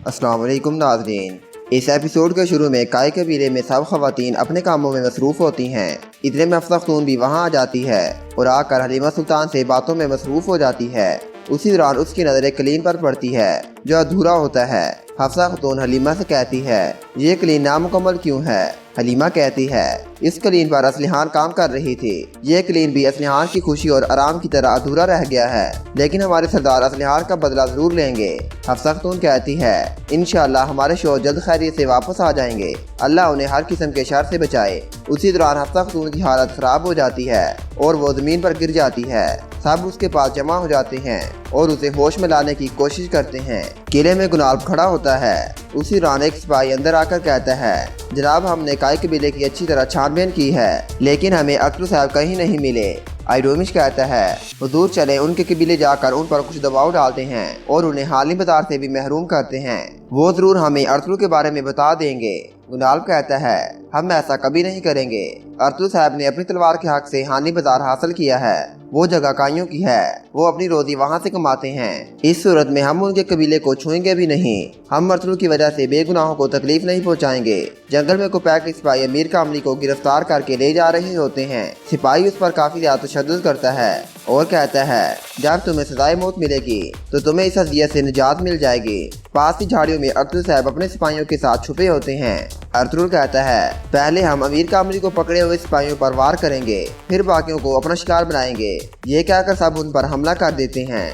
अस्सलाम वालेकुम नाज़रीन। इस एपिसोड के शुरू में काय कबीले में सब ख़वातीन अपने कामों में मसरूफ़ होती हैं। इतने में हफ्सा ख़तून भी वहाँ आ जाती है और आकर हलीमा सुल्तान से बातों में मसरूफ़ हो जाती है। उसी दौरान उसकी नज़र एक कलीन पर पड़ती है जो अधूरा होता है। हफ्सा ख़तून हलीमा से कहती है, ये कलीन नामुकम्मल क्यों है? हलीमा कहती है, इस कलीन पर असलिहान काम कर रही थी। ये कलीन भी असलिहान की खुशी और आराम की तरह अधूरा रह गया है, लेकिन हमारे सरदार असलिहान का बदला जरूर लेंगे। हफ्सा ख़तून कहती है, इंशाअल्लाह हमारे शोहर जल्द खैरियत से वापस आ जाएंगे। अल्लाह उन्हें हर किस्म के शर से बचाए। उसी दौरान हफ्सा ख़तून की हालत खराब हो जाती है और वो ज़मीन पर गिर जाती है। सब उसके पास जमा हो जाते हैं और उसे होश में लाने की कोशिश करते हैं। किले में गुलाब खड़ा होता है। उसी दौरान एक सिपाही अंदर आकर कहता है, जनाब हमने काय कबीले की अच्छी तरह छानबीन की है, लेकिन हमें अरतुल साहब कहीं नहीं मिले। आइडोमिश कहता है, हुजूर चले उनके कबीले जाकर उन पर कुछ दबाव डालते हैं और उन्हें हाली बाजार से भी महरूम करते हैं। वो जरूर हमें अरतुल के बारे में बता देंगे। गुनाल कहता है, हम ऐसा कभी नहीं करेंगे। अरतुल साहब ने अपनी तलवार के हक से हानी बाजार हासिल किया है। वो जगह काइयों की है, वो अपनी रोजी वहाँ से कमाते हैं। इस सूरत में हम उनके कबीले को छुएंगे भी नहीं। हम अरतुल की वजह से बेगुनाहों को तकलीफ नहीं पहुँचाएंगे। जंगल में कुपैक के सिपाही अमीर कामली को गिरफ्तार करके ले जा रहे होते हैं। सिपाही उस पर काफी ज्यादा तशद्दुद करता है और कहता है, जब तुम्हें सजाए मौत मिलेगी तो तुम्हें इस अज़ियत से निजात मिल जाएगी। पास की झाड़ियों में अरतुल साहब अपने सिपाहियों के साथ छुपे होते हैं। अरतुल कहता है, पहले हम अमीर कामली को पकड़े हुए सिपाहियों पर वार करेंगे, फिर बाकियों को अपना शिकार बनाएंगे। ये कहकर सब उन पर हमला कर देते हैं।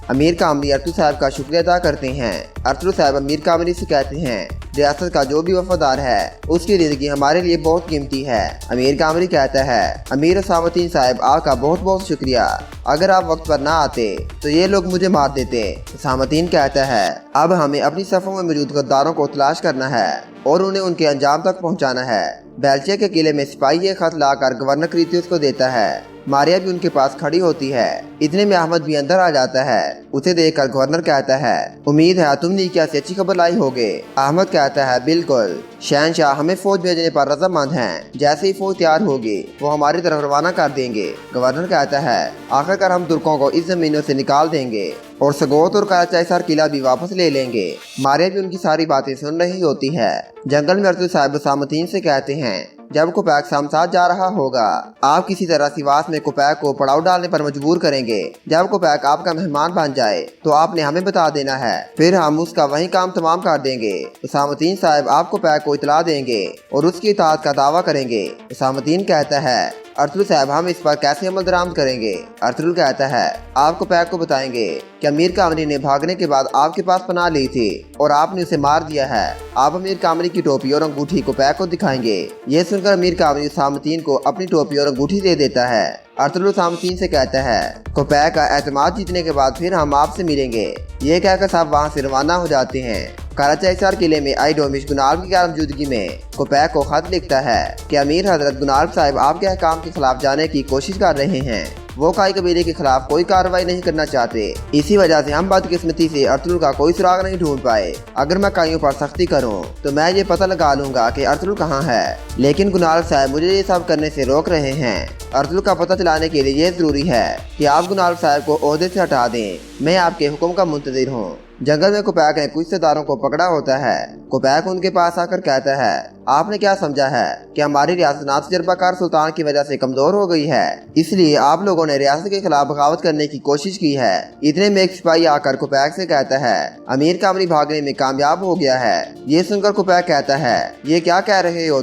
अमीर कामली अरतुल साहब का शुक्रिया अदा करते हैं। अरतुल साहब अमीर कामली से कहते हैं, रियासत का जो भी वफादार है उसकी जिंदगी हमारे लिए बहुत कीमती है। अमीर कामली कहता है, अमीर हुसैनुद्दीन साहब आपका बहुत बहुत शुक्रिया। अगर आप वक्त पर ना आते तो ये लोग मुझे मार देते। हुसैनुद्दीन कहता है, अब हमें अपनी सफ़ों में मौजूद गद्दारों को तलाश करना है और उन्हें उनके अंजाम तक पहुँचाना है। बेल्चे के किले में सिपाही एक खत लाकर गवर्नर क्रीतियस को देता है। मारिया भी उनके पास खड़ी होती है। इतने में अहमद भी अंदर आ जाता है। उसे देखकर गवर्नर कहता है, उम्मीद है तुमने क्या से अच्छी खबर लाई होगे। अहमद कहता है, बिल्कुल शहनशाह हमें फौज भेजने पर रजामंद हैं। जैसे ही फौज तैयार होगी वो हमारी तरफ रवाना कर देंगे। गवर्नर कहता है, आखिरकार हम तुर्कों को इस जमीनों से निकाल देंगे और सगोत और कराचाईसर किला भी वापस ले लेंगे। मारिया भी उनकी सारी बातें सुन रही होती है। जंगल में अरतुल साहब हुसैनुद्दीन से कहते हैं, जब कुपैक शामसाद जा रहा होगा आप किसी तरह सिवास में कुपैक को पड़ाव डालने पर मजबूर करेंगे। जब कुपैक आपका मेहमान बन जाए तो आपने हमें बता देना है, फिर हम उसका वही काम तमाम कर देंगे। हुसैनुद्दीन साहब आप कुपैक को इतला देंगे और उसकी इताअत का दावा करेंगे। हुसैनुद्दीन कहता है, अरतुल साहब हम इस पर कैसे अमल दरामद करेंगे। अरतुल कहता है, आप कुपैक को बताएंगे कि अमीर कामली ने भागने के बाद आपके पास पनाह ली थी और आपने उसे मार दिया है। आप अमीर कामली की टोपी और अंगूठी कुपैक को दिखाएंगे। ये सुनकर अमीर कामली हुसैनुद्दीन को अपनी टोपी और अंगूठी दे देता है। अरतुल हुसैनुद्दीन से कहता है, कुपैक का एतमाद जीतने के बाद फिर हम आपसे मिलेंगे। ये कहकर सब वहाँ से रवाना हो जाते हैं। कराचाईसर किले में आइडोमिश गुनाल की मौजूदगी में कुपैक को खत लिखता है कि अमीर हजरत गुनाल साहब आपके अहकाम के खिलाफ जाने की कोशिश कर रहे हैं। वो काय कबीले के खिलाफ कोई कार्रवाई नहीं करना चाहते। इसी वजह से हम बदकिस्मती से अरतुल का कोई सुराग नहीं ढूंढ पाए। अगर मैं काइयों पर सख्ती करूं तो मैं ये पता लगा लूंगा कि अरतुल कहाँ है, लेकिन गुनाल साहब मुझे ये सब करने से रोक रहे हैं। अरतुल का पता चलाने के लिए ये जरूरी है कि आप गुनाल साहब को ओहदे से हटा दें। मैं आपके हुक्म का मुंतजिर हूँ। जंगल में कुपैक ने कुछ सरदारों को पकड़ा होता है। कुपैक उनके पास आकर कहता है, आपने क्या समझा है कि हमारी रियासत ना तजर्बाकार सुल्तान की वजह से कमजोर हो गई है, इसलिए आप लोगों ने रियासत के खिलाफ बगावत करने की कोशिश की है। इतने में एक सिपाही आकर कुपैक से कहता है, अमीर कामली भागने में कामयाब हो गया है। ये सुनकर कुपैक कहता है, ये क्या कह रहे हो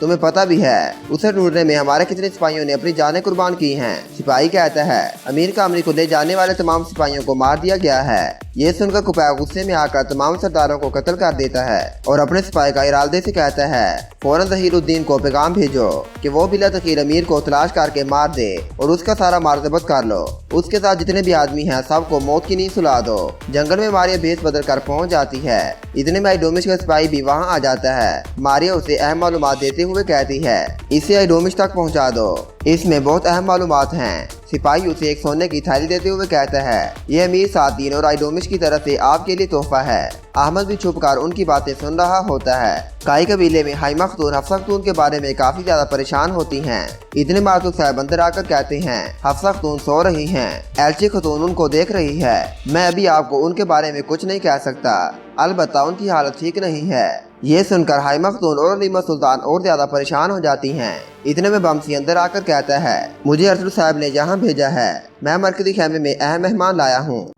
तुम्हें पता भी है उसे ढूंढने में हमारे कितने सिपाहियों ने अपनी जानें कुर्बान की हैं। सिपाही कहता है, अमीर कामली को ले जाने वाले तमाम सिपाहियों को मार दिया गया है। ये सुनकर कुपैक गुस्से में आकर तमाम सरदारों को कत्ल कर देता है और अपने सिपाही का इरादे से कहता है, फौरन ज़हीरुद्दीन को पैगाम भेजो कि वो बिला तखीर अमीर को तलाश करके मार दे और उसका सारा माल जब्त कर लो। उसके साथ जितने भी आदमी हैं सबको मौत की नींद सुला दो। जंगल में मारिया भेस बदल कर पहुंच जाती है। इतने में आइडोमिश का सिपाही भी वहां आ जाता है। मारिया उसे अहम मालूमात देते हुए कहती है, इसे आइडोमिश तक पहुंचा दो। इसमें बहुत अहम मालूमात हैं। सिपाही उसे एक सोने की थैली देते हुए कहता है, ये अमीर सादीन और आइडोमिश की तरफ से आपके लिए तोहफा है। अहमद भी छुपकर उनकी बातें सुन रहा होता है। काई कबीले में हाइमा खतून हफ्सा खतून के बारे में काफी ज्यादा परेशान होती हैं। इतने मातुक साहब अंदर आकर कहते हैं, हफ्सा खतून सो रही हैं। एलची खतून उनको देख रही है। मैं अभी आपको उनके बारे में कुछ नहीं कह सकता, अलबत्ता उनकी हालत ठीक नहीं है। ये सुनकर हाइमा खतून और अलीमा सुल्तान और ज्यादा परेशान हो जाती हैं। इतने में बमसी अंदर आकर कहता है, मुझे अरसलू साहब ने यहाँ भेजा है। मैं मरकजी खेमे में अहम मेहमान लाया हूँ।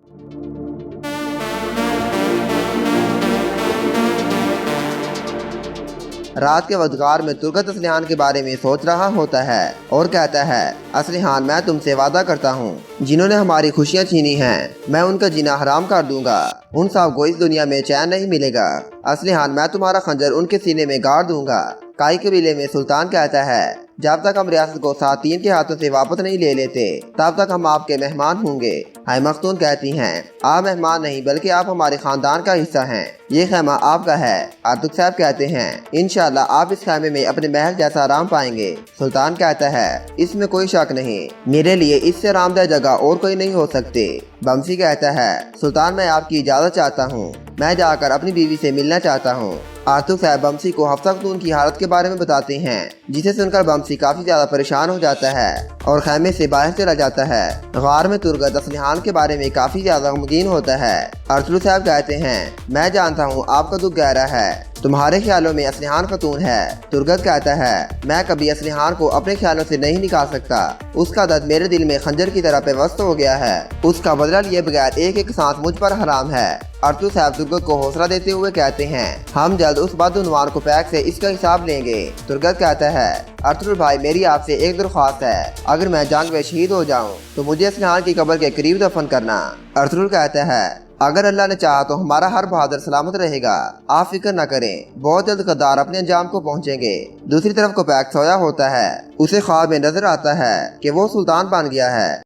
रात के वक्त गार में तुर्गत असलिहान के बारे में सोच रहा होता है और कहता है, असलिहान मैं तुमसे वादा करता हूँ, जिन्होंने हमारी खुशियाँ छीनी हैं मैं उनका जीना हराम कर दूंगा। उन सब को इस दुनिया में चैन नहीं मिलेगा। असलिहान मैं तुम्हारा खंजर उनके सीने में गाड़ दूंगा। काई कबीले में सुल्तान कहता है, जब तक हम रियासत को सातीन के हाथों से वापस नहीं ले लेते तब तक हम आपके मेहमान होंगे। हाय मखतून कहती हैं, आप मेहमान नहीं बल्कि आप हमारे खानदान का हिस्सा हैं। ये खेमा आपका है। आतुक साहब कहते हैं, इंशाल्लाह आप इस खेमे में अपने महल जैसा आराम पाएंगे। सुल्तान कहता है, इसमें कोई शक नहीं, मेरे लिए इससे आरामदायक जगह और कोई नहीं हो सकती। बमसी कहता है, सुल्तान मैं आपकी इजाजत चाहता हूँ, मैं जाकर अपनी बीवी से मिलना चाहता हूँ। आतुक साहब बमसी को हफ्सा खतून की हालत के बारे में बताते हैं, जिसे सुनकर बमसी काफी ज्यादा परेशान हो जाता है और खेमे से बाहर चला जाता है। गार में तुर्गत असलिहान के बारे में काफी ज्यादा गमगीन होता है। अरसलू साहब कहते हैं, मैं जानता हूँ आपका दुख गहरा है, तुम्हारे ख्यालों में असलिहान खतून है। तुर्गत कहता है, मैं कभी असलिहान को अपने ख्यालों से नहीं निकाल सकता। उसका दर्द मेरे दिल में खंजर की तरह पेवस्त हो गया है। उसका बदला लिए बगैर एक एक सांस मुझ पर हराम है। अरसलू साहब तुर्गत को हौसला देते हुए कहते हैं, हम जल्द उस बदउनवान को पैक से इसका हिसाब लेंगे। तुर्गत कहता है, अरसलू भाई मेरी आपसे एक दरख्वास्त है, अगर मैं जंग में शहीद हो जाऊं तो मुझे असलिहान की कब्र के करीब दफन करना। अरसलू कहता है, अगर अल्लाह ने चाहा तो हमारा हर बहादुर सलामत रहेगा, आप फिक्र न करें, बहुत जल्द गद्दार अपने अंजाम को पहुंचेंगे। दूसरी तरफ को पैक सोया होता है। उसे ख्वाब में नजर आता है कि वो सुल्तान बन गया है।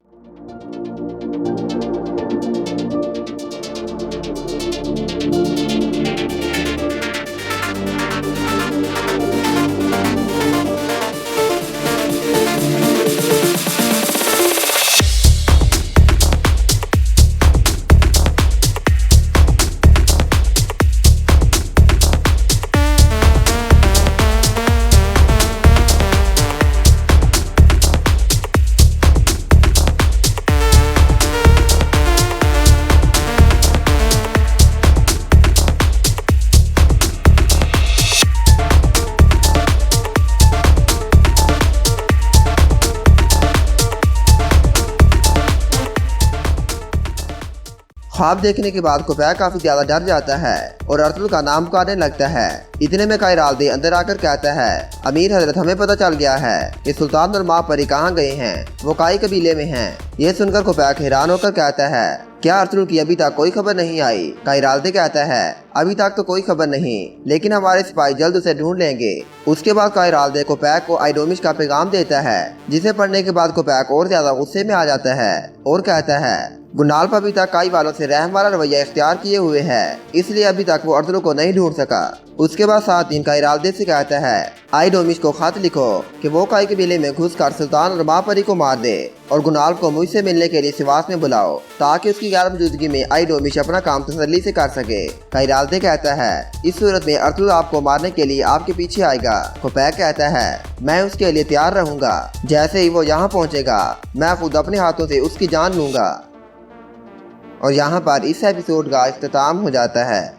ख्वाब देखने के बाद कुफैया काफी ज्यादा डर जाता है और अरसलू का नाम पुकारने लगता है। इतने में कायरालदे अंदर आकर कहता है, अमीर हजरत हमें पता चल गया है कि सुल्तान और माँ परी कहाँ गए हैं, वो काई कबीले में हैं। ये सुनकर कुफैया हैरान होकर कहता है, क्या अरसलू की अभी तक कोई खबर नहीं आई? कायरालदे कहता है, अभी तक तो कोई खबर नहीं, लेकिन हमारे सिपाही जल्द उसे ढूंढ लेंगे। उसके बाद कायरालदे कुफैया को आइडोमिश का पैगाम देता है, जिसे पढ़ने के बाद कुफैया और ज्यादा गुस्से में आ जाता है और कहता है, गुनाल पर अभी तक काई वालों से रहम वाला रवैया इख्तियार किए हुए है, इसलिए अभी तक वो अरसलू को नहीं ढूंढ सका। उसके बाद साथ कायरालदे से कहता है, आइडोमिश को खत लिखो कि वो काई कबीले में घुसकर सुल्तान और माँ परी को मार दे और गुनाल को मुझसे मिलने के लिए सिवास में बुलाओ, ताकि उसकी गैर मौजूदगी में आइडोमिश अपना काम तसल्ली से कर सके। कायरालदे कहता है, इस सूरत में अरसलू आपको मारने के लिए आपके पीछे आएगा। कुफैया कहता है, मैं उसके लिए तैयार रहूंगा, जैसे ही वो यहाँ पहुँचेगा मैं खुद अपने हाथों से उसकी जान लूंगा। और यहाँ पर इस एपिसोड का इख्तिताम हो जाता है।